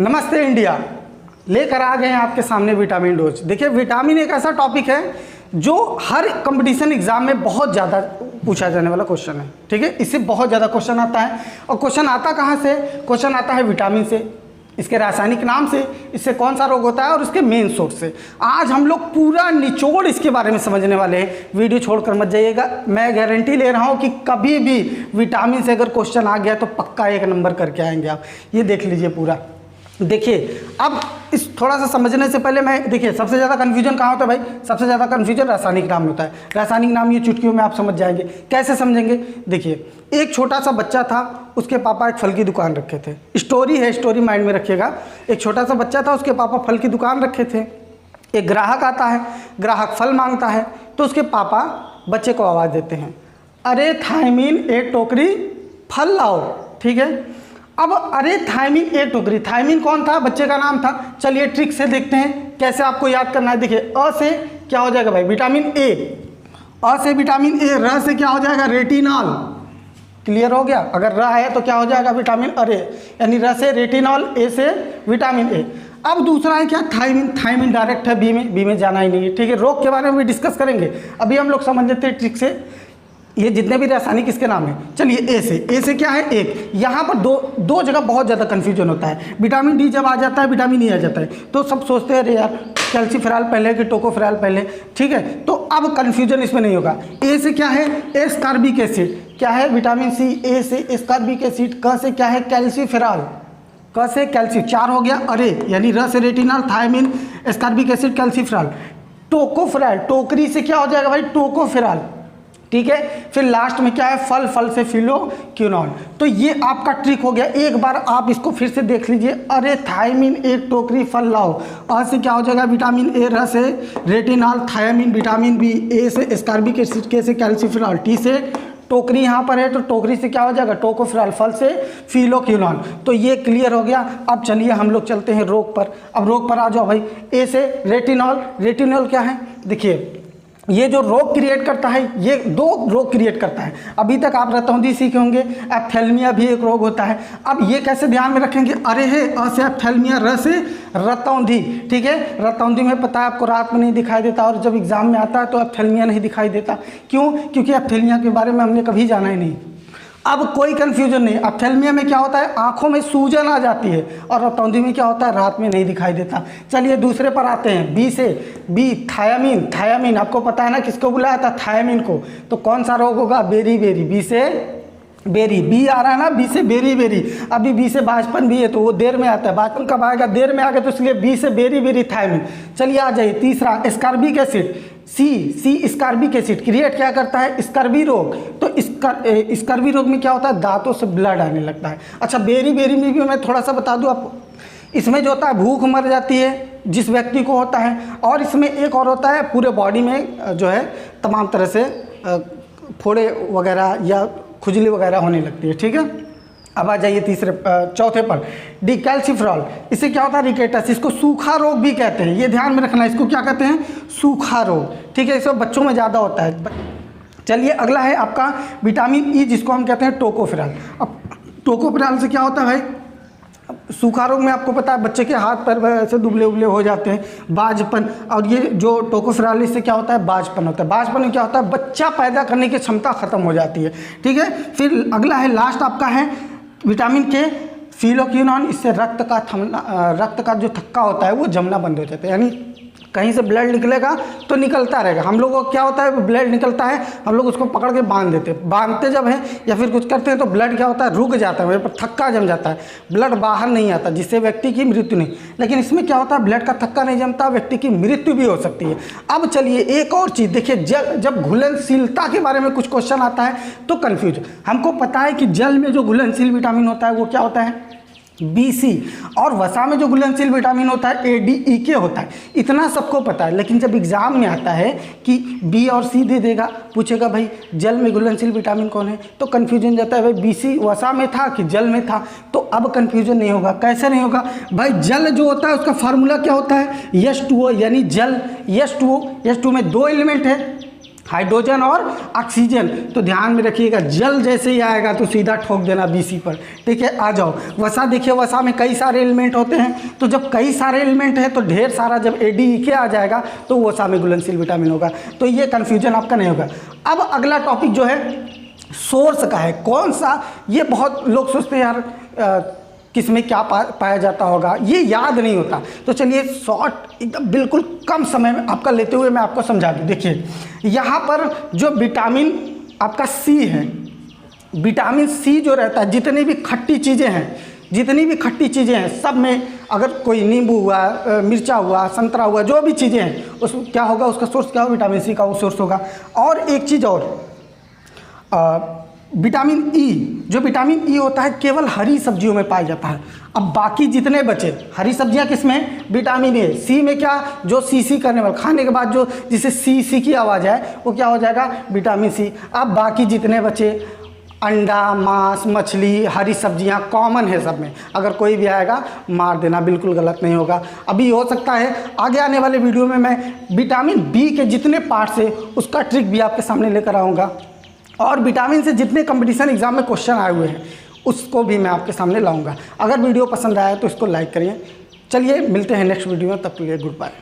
नमस्ते इंडिया, लेकर आ गए हैं आपके सामने विटामिन डोज। देखिए, विटामिन एक ऐसा टॉपिक है जो हर कंपटीशन एग्जाम में बहुत ज़्यादा पूछा जाने वाला क्वेश्चन है। ठीक है, इससे बहुत ज़्यादा क्वेश्चन आता है। और क्वेश्चन आता कहाँ से? क्वेश्चन आता है विटामिन से, इसके रासायनिक नाम से, इससे कौन सा रोग होता है और इसके मेन सोर्स से। आज हम लोग पूरा निचोड़ इसके बारे में समझने वाले हैं। वीडियो छोड़कर मत जाइएगा। मैं गारंटी ले रहा हूँ कि कभी भी विटामिन से अगर क्वेश्चन आ गया तो पक्का 1 नंबर करके आएंगे आप। ये देख लीजिए पूरा। देखिए, अब इस थोड़ा सा समझने से पहले मैं, देखिए, सबसे ज़्यादा कन्फ्यूजन कहाँ होता है भाई? सबसे ज़्यादा कन्फ्यूजन रासायनिक नाम में होता है। रासायनिक नाम ये चुटकियों में आप समझ जाएंगे। कैसे समझेंगे? देखिए, एक छोटा सा बच्चा था, उसके पापा एक फल की दुकान रखे थे। स्टोरी है, स्टोरी माइंड में रखिएगा। एक छोटा सा बच्चा था, उसके पापा फल की दुकान रखे थे। एक ग्राहक आता है, ग्राहक फल मांगता है, तो उसके पापा बच्चे को आवाज़ देते हैं, अरे थायमीन एक टोकरी फल लाओ। ठीक है, अब अरे थायमीन एक टोकरी, थायमीन कौन था? बच्चे का नाम था। चलिए ट्रिक से देखते हैं कैसे आपको याद करना है। देखिए, अ से क्या हो जाएगा भाई? Vitamin A. अ से विटामिन ए। र से क्या हो जाएगा? रेटिनॉल। क्लियर हो गया? अगर र है तो क्या हो जाएगा? विटामिन अरे, यानी र से रेटिनॉल, ए से विटामिन ए। अब दूसरा है क्या? थायमीन। थायमीन डायरेक्ट है बी में, बी में जाना ही नहीं है। ठीक है, रोग के बारे में भी डिस्कस करेंगे। अभी हम लोग समझ लेते हैं ट्रिक से। ये जितने भी रासायनिक इसके नाम है। चलिए, ए से क्या है? एक। यहाँ पर दो जगह बहुत ज़्यादा कन्फ्यूजन होता है। विटामिन डी जब आ जाता है, विटामिन ई आ जाता है, तो सब सोचते हैं अरे यार कैल्सीफेरॉल पहले कि टोकोफेरॉल पहले। ठीक है, तो अब कन्फ्यूजन इसमें नहीं होगा। ए से क्या है? Ascorbic acid. क्या है? Vitamin C. ए से एस्कॉर्बिक एसिड। क से क्या है? कैल्सीफेरॉल। क से कैल्सी। 4 हो गया। अरे यानी र से retinol, thiamine, ascorbic acid, calciferol. Tocopherol. टोकरी से क्या हो जाएगा भाई? टोकोफेरॉल। ठीक है, फिर लास्ट में क्या है? फल। फल से फिलोक्विनोन। तो ये आपका ट्रिक हो गया। एक बार आप इसको फिर से देख लीजिए। अरे थायमीन एक टोकरी फल लाओ। अ से क्या हो जाएगा? Vitamin A. र से रेटिनॉल, थायमीन, विटामिन बी। ए से एस्कॉर्बिक एसिड। के से कैल्सीफेरॉल। टी से टोकरी यहाँ पर है तो टोकरी से क्या हो जाएगा? टोकोफेरॉल। फल से फिलोक्विनोन। तो ये क्लियर हो गया। अब चलिए हम लोग चलते हैं रोग पर। अब रोग पर आ जाओ भाई। ए से रेटिनॉल। रेटिनॉल क्या है? देखिए, ये जो रोग क्रिएट करता है, ये 2 रोग क्रिएट करता है। अभी तक आप रतौंधी सीखे होंगे। एप्थेल्मिया भी एक रोग होता है। अब ये कैसे ध्यान में रखेंगे? अरे है, अ से एप्थेल्मिया, र से रतौंधी। ठीक है, रतौंधी में पता है आपको रात में नहीं दिखाई देता, और जब एग्जाम में आता है तो एप्थेल्मिया नहीं दिखाई देता। क्यों? क्योंकि एप्थेल्मिया के बारे में हमने कभी जाना ही नहीं। अब कोई कंफ्यूजन नहीं। एप्थेल्मिया में क्या होता है? आंखों में सूजन आ जाती है। और रतौंधी में क्या होता है? रात में नहीं दिखाई देता। चलिए दूसरे पर आते हैं। बी से, बी थायमीन। थायमीन आपको पता है ना किसको बुलाया था? थायमीन को। तो कौन सा रोग होगा? Beriberi. बी से बेरी। बी आ रहा है ना, बी से बेरी बेरी। अभी बी से बाजपन भी है तो वो देर में आता है। बाजपन कब आएगा? देर में आएगा, तो इसलिए बी से बेरी बेरी थायमीन। चलिए आ जाइए तीसरा, एस्कॉर्बिक एसिड। सी एस्कॉर्बिक एसिड क्रिएट क्या करता है? स्कर्वी रोग। तो स्कर्वी रोग में क्या होता है? दांतों से ब्लड आने लगता है। अच्छा, बेरी बेरी में भी मैं थोड़ा सा बता दूं आपको। इसमें जो होता है, भूख मर जाती है जिस व्यक्ति को होता है, और इसमें एक और होता है, पूरे बॉडी में जो है तमाम तरह से फोड़े वगैरह या खुजली वगैरह होने लगती है। ठीक है, अब आ जाइए चौथे पर, डिकैल्सीफेरॉल। इससे क्या होता है? रिकेटस। इसको सूखा रोग भी कहते हैं, ये ध्यान में रखना। इसको क्या कहते हैं? सूखा रोग। ठीक है, इसमें बच्चों में ज़्यादा होता है। चलिए अगला है आपका विटामिन ई, जिसको हम कहते हैं टोकोफेरॉल। अब टोकोफेरॉल से क्या होता है भाई? सूखा रोग में आपको पता है बच्चे के हाथ पैर ऐसे दुबले उबले हो जाते हैं, बाजपन। और ये जो टोकोफेरॉल, इससे क्या होता है? बाजपन होता है। बाजपन में क्या होता है? बच्चा पैदा करने की क्षमता खत्म हो जाती है। ठीक है, फिर अगला है, लास्ट आपका है विटामिन के, फिलोक्विनोन। इससे रक्त का जो थक्का होता है वो जमना बंद हो जाता है। यानी कहीं से ब्लड निकलेगा तो निकलता रहेगा। हम लोगों को क्या होता है? ब्लड निकलता है, हम लोग उसको पकड़ के बांध देते हैं। बांधते जब है या फिर कुछ करते हैं तो ब्लड क्या होता है? रुक जाता है, वहीं पर थक्का जम जाता है, ब्लड बाहर नहीं आता, जिससे व्यक्ति की मृत्यु नहीं। लेकिन इसमें क्या होता है? ब्लड का थक्का नहीं जमता, व्यक्ति की मृत्यु भी हो सकती है। अब चलिए एक और चीज़ देखिए, जब घुलनशीलता के बारे में कुछ क्वेश्चन आता है तो कन्फ्यूज। हमको पता है कि जल में जो घुलनशील विटामिन होता है वो क्या होता है? BC। और वसा में जो घुलनशील विटामिन होता है ADEK होता है। इतना सबको पता है। लेकिन जब एग्जाम में आता है कि B और C दे देगा, पूछेगा भाई जल में घुलनशील विटामिन कौन है, तो कन्फ्यूजन जाता है भाई BC वसा में था कि जल में था। तो अब कन्फ्यूजन नहीं होगा। कैसे नहीं होगा भाई? जल जो होता है उसका फार्मूला क्या होता है? H2O, यानी जल। H2O में 2 एलिमेंट है, हाइड्रोजन और ऑक्सीजन। तो ध्यान में रखिएगा, जल जैसे ही आएगा तो सीधा ठोक देना BC पर, ठीक है। आ जाओ वसा, देखिए वसा में कई सारे एलिमेंट होते हैं, तो जब कई सारे एलिमेंट है तो ढेर सारा जब ADEK आ जाएगा तो वसा में घुलनशील विटामिन होगा। तो ये कन्फ्यूजन आपका नहीं होगा। अब अगला टॉपिक जो है सोर्स का है, कौन सा, ये बहुत लोग सोचते हैं यार किस में क्या पाया जाता होगा, ये याद नहीं होता। तो चलिए शॉर्ट एकदम बिल्कुल कम समय में आपका लेते हुए मैं आपको समझा दूँ। देखिए यहाँ पर जो विटामिन आपका C है, विटामिन C जो रहता है, जितनी भी खट्टी चीज़ें हैं सब में, अगर कोई नींबू हुआ, मिर्चा हुआ, संतरा हुआ, जो भी चीज़ें हैं उस क्या होगा, उसका सोर्स क्या होगा, विटामिन C का वो सोर्स होगा। और एक चीज़ और, विटामिन E, जो विटामिन E होता है केवल हरी सब्जियों में पाया जाता है। अब बाकी जितने बचे हरी सब्जियां किसमें, विटामिन A, C में क्या, जो CC करने वाला, खाने के बाद जो जिसे CC की आवाज़ है वो क्या हो जाएगा, विटामिन C। अब बाकी जितने बचे, अंडा, मांस, मछली, हरी सब्जियां कॉमन है सब में, अगर कोई भी आएगा मार देना, बिल्कुल गलत नहीं होगा। अभी हो सकता है आगे आने वाले वीडियो में मैं विटामिन B के जितने पार्ट्स है उसका ट्रिक भी आपके सामने लेकर आऊँगा, और विटामिन से जितने कंपटीशन एग्जाम में क्वेश्चन आए हुए हैं उसको भी मैं आपके सामने लाऊंगा। अगर वीडियो पसंद आया तो इसको लाइक करिए। चलिए मिलते हैं नेक्स्ट वीडियो में, तब के लिए गुड बाय।